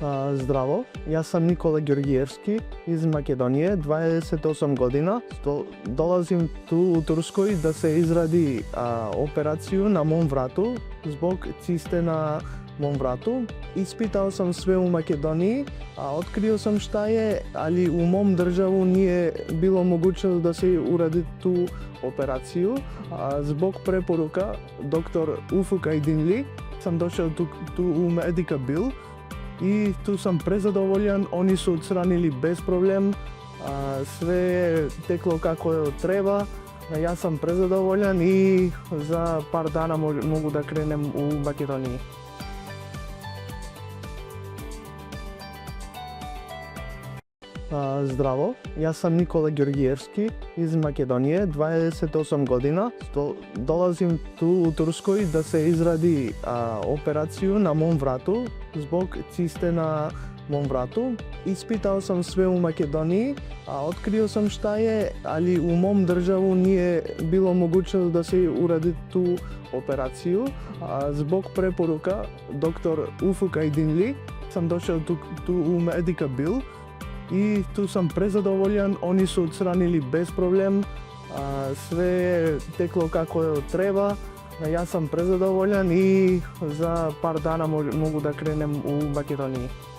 Здраво, јас сум Никола Ѓоргиевски из Македонија, 28 година. Долазим ту у Турској да се изради операцију на мом врату због цисте на мом врату. Испитал сам све у Македонија, открио сам шта е, али у мом државу nije било могуче да се уради ту операцију. Због препорука доктор Ufuk Aydinli сам дошел ту у Medica Bill и ту сам презадоволен, они се отстранили без проблем, све текло како треба, јас сам презадоволен и за пар дана могу да кренем у Македонија. Здраво, јас сум Никола Ѓоргиевски из Македонија, 28 година. Долазим ту у Турској да се изради операцију на мом врату због цисте на мом врату. Испитал сам све у Македонија, открио сам шта е, али у мом државу nije било могуче да се уради ту операцију. Због препорука доктор Ufuk Aydinli сам дошел ту у Medica Bill и ту сам презадоволен, они се отстранили без проблем, све текло како треба, јас сам презадоволен и за пар дана могу да кренем у Македонија.